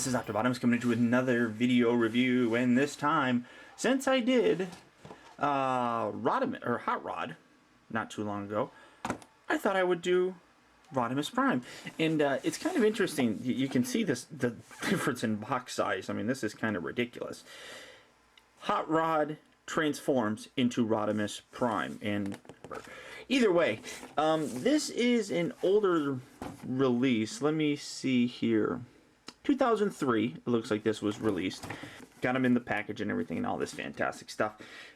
This is Autobot. I'm coming into another video review, and this time, since I did Hot Rod not too long ago, I thought I would do Rodimus Prime. And it's kind of interesting. You can see the difference in box size. I mean, this is kind of ridiculous. Hot Rod transforms into Rodimus Prime, and either way, this is an older release. Let me see here. 2003, it looks like this was released. Got them in the package and everything and all this fantastic stuff.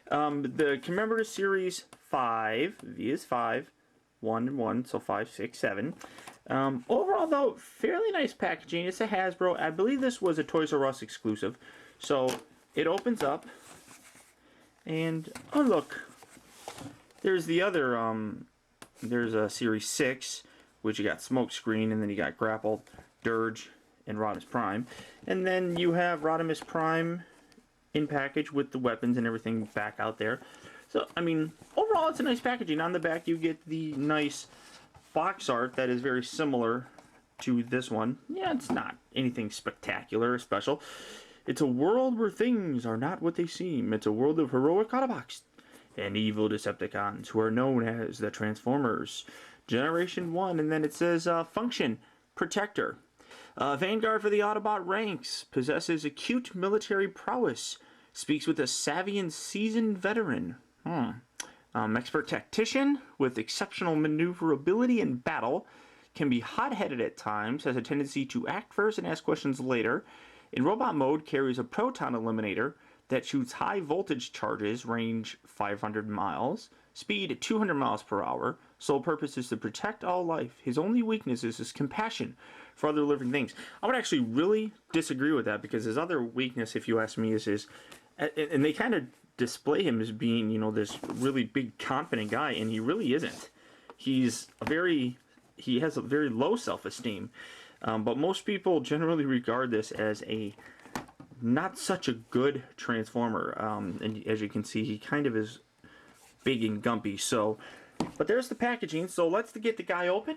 The Commemorative Series 5, V is 5, 1 and 1, so 5, 6, 7. Overall, though, fairly nice packaging. It's a Hasbro. I believe this was a Toys R Us exclusive. So it opens up, and oh look, there's the other. There's a Series 6, which you got Smokescreen, and then you got Grapple, Dirge, and Rodimus Prime. And then you have Rodimus Prime in package with the weapons and everything back out there. So, I mean, overall it's a nice packaging. On the back you get the nice box art that is very similar to this one. Yeah, it's not anything spectacular or special. It's a world where things are not what they seem. It's a world of heroic Autobots and evil Decepticons who are known as the Transformers. Generation 1, and then it says Function, Protector. Vanguard for the Autobot ranks, possesses acute military prowess, speaks with a savvy and seasoned veteran. Expert tactician with exceptional maneuverability in battle, can be hot-headed at times, has a tendency to act first and ask questions later. In robot mode, carries a proton eliminator that shoots high voltage charges, range 500 miles, speed 200 miles per hour. Sole purpose is to protect all life. His only weakness is his compassion for other living things. I would actually really disagree with that, because his other weakness, if you ask me, is his, and they kind of display him as being, you know, this really big confident guy, and he really isn't. He has a very low self-esteem, but most people generally regard this as a not such a good Transformer, and as you can see, he kind of is big and gumpy. So, but there's the packaging. So let's get the guy open,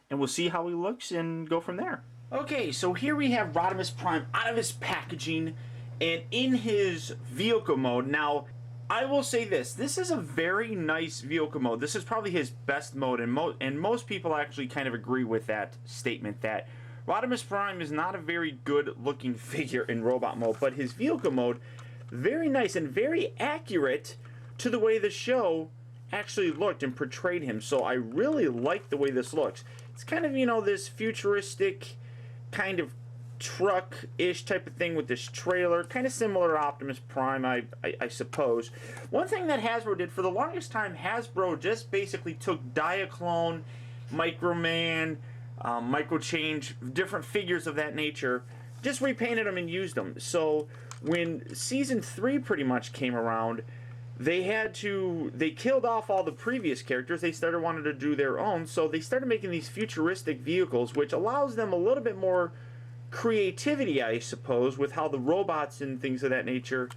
and we'll see how he looks and go from there. Okay, so here we have Rodimus Prime out of his packaging and in his vehicle mode. Now, I will say this is a very nice vehicle mode. This is probably his best mode, and most people actually kind of agree with that statement, that Rodimus Prime is not a very good looking figure in robot mode, but his vehicle mode, very nice and very accurate to the way the show actually looked and portrayed him. So I really like the way this looks. It's kind of, you know, this futuristic kind of truck-ish type of thing with this trailer, kind of similar to Optimus Prime, I suppose. One thing that Hasbro did for the longest time, Hasbro just basically took Diaclone, Microman, Microchange, different figures of that nature, just repainted them and used them. So when Season 3 pretty much came around, they killed off all the previous characters. They started wanting to do their own, so they started making these futuristic vehicles, which allows them a little bit more creativity, I suppose, with how the robots and things of that nature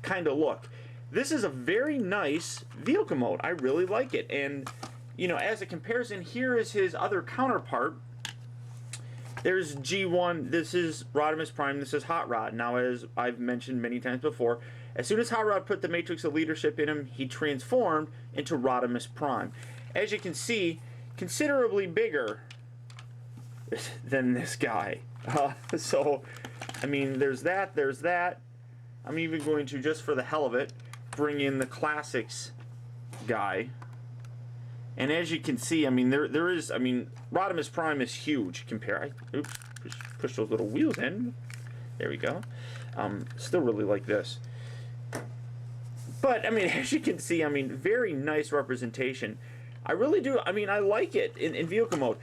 kind of look. This is a very nice vehicle mode. I really like it. And, you know, as a comparison, here is his other counterpart. There's G1. This is Rodimus Prime. This is Hot Rod. Now, as I've mentioned many times before, as soon as Hot Rod put the Matrix of Leadership in him, he transformed into Rodimus Prime. As you can see, considerably bigger than this guy. So, I mean, there's that. I'm even going to, just for the hell of it, bring in the Classics guy. And as you can see, I mean, there is, I mean, Rodimus Prime is huge compared. Oops, push those little wheels in. There we go. Still really like this. But, I mean, as you can see, I mean, very nice representation. I really do, I mean, I like it in vehicle mode.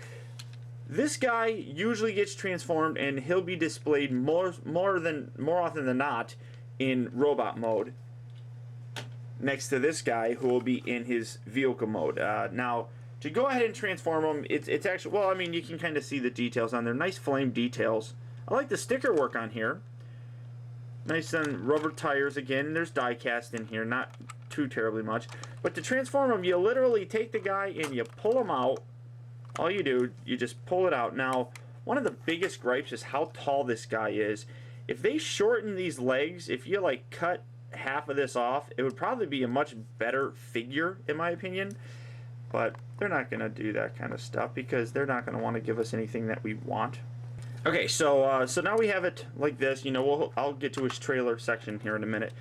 This guy usually gets transformed, and he'll be displayed more often than not in robot mode, next to this guy who will be in his vehicle mode. Now, to go ahead and transform him, it's actually, well, I mean, you can kind of see the details on there. Nice flame details. I like the sticker work on here. Nice on rubber tires again. There's die cast in here, not too terribly much. But to transform him, you literally take the guy and you pull him out. All you do, you just pull it out. Now, one of the biggest gripes is how tall this guy is. If they shorten these legs, if you like cut half of this off, it would probably be a much better figure, in my opinion. But they're not going to do that kind of stuff because they're not going to want to give us anything that we want. Okay, so now we have it like this. You know, I'll get to his trailer section here in a minute.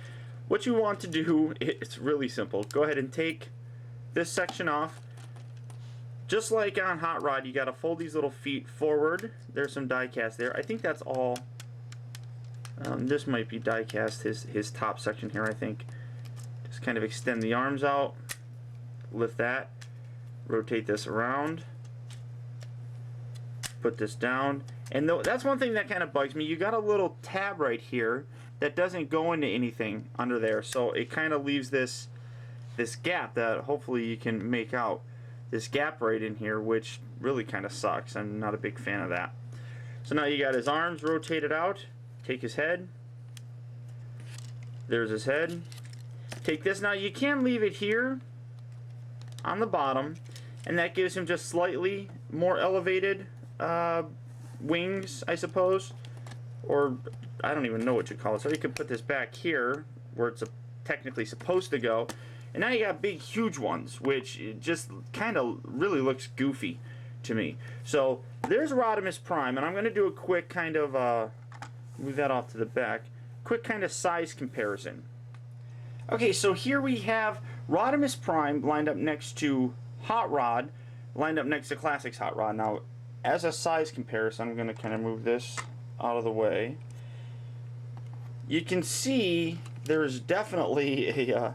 What you want to do, it's really simple. Go ahead and take this section off. Just like on Hot Rod, you got to fold these little feet forward. There's some die cast there. I think that's all. This might be die cast, his top section here, I think. Just kind of extend the arms out. Lift that. Rotate this around. Put this down. And that's one thing that kind of bugs me. You got a little tab right here that doesn't go into anything under there. So it kind of leaves this gap that hopefully you can make out. This gap right in here, which really kind of sucks. I'm not a big fan of that. So now you got his arms rotated out. Take his head. There's his head. Take this. Now you can leave it here on the bottom, and that gives him just slightly more elevated wings, I suppose. Or I don't even know what you call it. So you can put this back here where it's technically supposed to go. And now you got big, huge ones, which just kind of really looks goofy to me. So there's Rodimus Prime, and I'm going to do a quick kind of, move that off to the back, quick kind of size comparison. Okay, so here we have Rodimus Prime lined up next to Hot Rod, lined up next to Classics Hot Rod. Now, as a size comparison, I'm going to kind of move this out of the way. You can see there's definitely a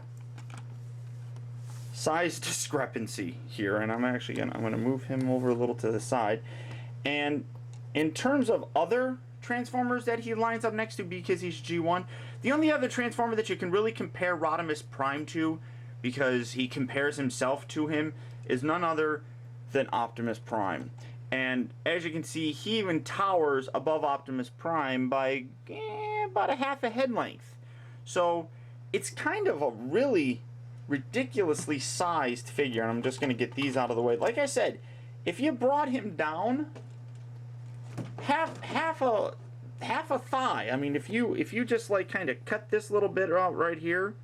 size discrepancy here, and I'm going to move him over a little to the side. And in terms of other Transformers that he lines up next to, because he's G1, the only other Transformer that you can really compare Rodimus Prime to, because he compares himself to him, is none other than Optimus Prime. And as you can see, he even towers above Optimus Prime by about a half a head length. So it's kind of a really ridiculously sized figure, and I'm just going to get these out of the way. Like I said, if you brought him down half a thigh, I mean, if you just like kind of cut this little bit out right here,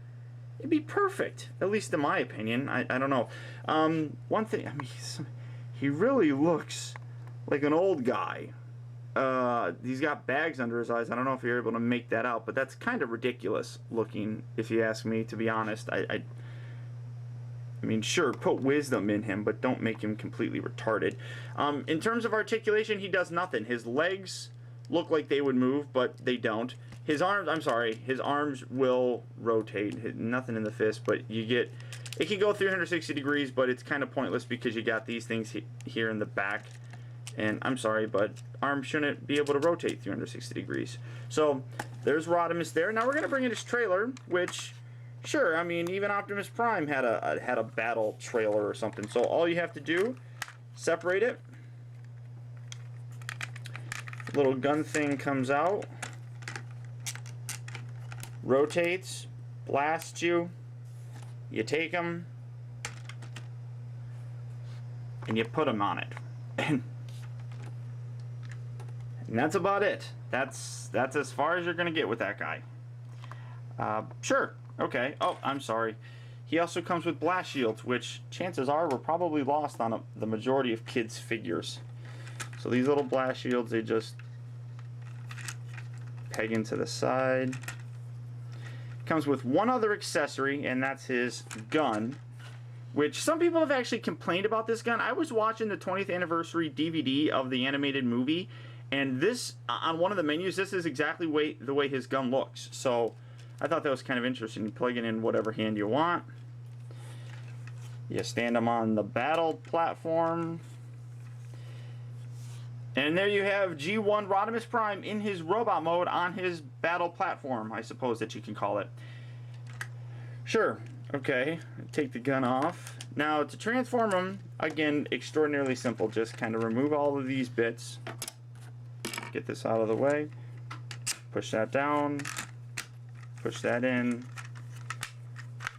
it'd be perfect, at least in my opinion. I don't know. One thing, I mean, he really looks like an old guy. He's got bags under his eyes. I don't know if you're able to make that out, but that's kind of ridiculous looking, if you ask me, to be honest. I mean, sure, put wisdom in him, but don't make him completely retarded. In terms of articulation, he does nothing. His legs look like they would move, but they don't. His arms, I'm sorry, his arms will rotate. Nothing in the fist, but you get, it can go 360 degrees, but it's kind of pointless because you got these things here in the back. And I'm sorry, but arms shouldn't be able to rotate 360 degrees. So there's Rodimus there. Now we're going to bring in his trailer, which, sure, I mean, even Optimus Prime had a battle trailer or something. So all you have to do, separate it. Little gun thing comes out, rotates, blasts you. You take them, and you put them on it. And that's about it. That's as far as you're going to get with that guy. Sure. Okay. Oh, I'm sorry. He also comes with blast shields, which chances are were probably lost on the majority of kids' figures. So these little blast shields, they just peg into the side. Comes with one other accessory, and that's his gun, which some people have actually complained about this gun. I was watching the 20th anniversary DVD of the animated movie, and this, on one of the menus, this is exactly the way his gun looks. So I thought that was kind of interesting. You plug it in whatever hand you want. You stand him on the battle platform. And there you have G1 Rodimus Prime in his robot mode on his battle platform, I suppose that you can call it. Sure, okay, take the gun off. Now to transform him, again, extraordinarily simple. Just kind of remove all of these bits. Get this out of the way. Push that down. Push that in.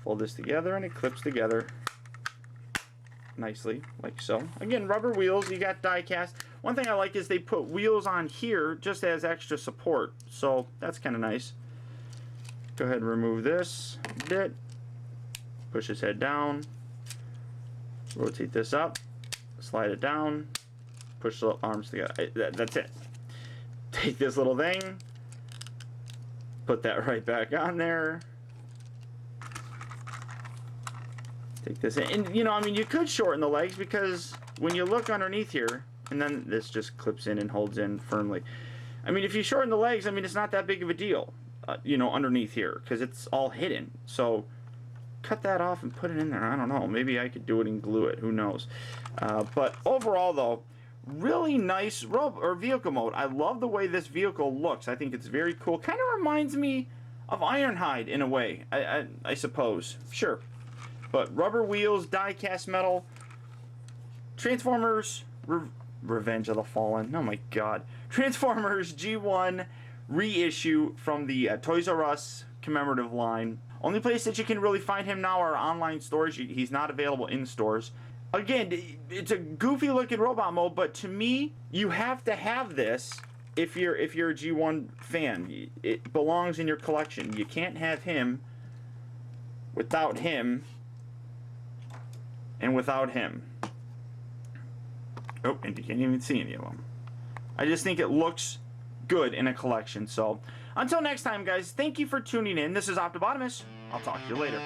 Fold this together and it clips together nicely, like so. Again, rubber wheels, you got die cast. One thing I like is they put wheels on here just as extra support, so that's kind of nice. Go ahead and remove this bit. Push his head down. Rotate this up. Slide it down. Push the arms together. That's it. Take this little thing. Put that right back on there. Take this in. And, you know, I mean, you could shorten the legs because when you look underneath here, and then this just clips in and holds in firmly. I mean, if you shorten the legs, I mean, it's not that big of a deal, you know, underneath here, because it's all hidden. So cut that off and put it in there. I don't know. Maybe I could do it and glue it. Who knows? But overall, though, really nice vehicle mode. I love the way this vehicle looks. I think it's very cool. Kind of reminds me of Ironhide in a way, I suppose. Sure. But rubber wheels, die-cast metal, Transformers, Revenge of the Fallen. Oh my God. Transformers G1 reissue from the Toys R Us commemorative line. Only place that you can really find him now are online stores. He's not available in stores. Again, it's a goofy looking robot mode, but to me, you have to have this if you're a G1 fan. It belongs in your collection. You can't have him without him and without him. Oh, and you can't even see any of them. I just think it looks good in a collection. So until next time, guys, thank you for tuning in. This is Autobotimus. I'll talk to you later.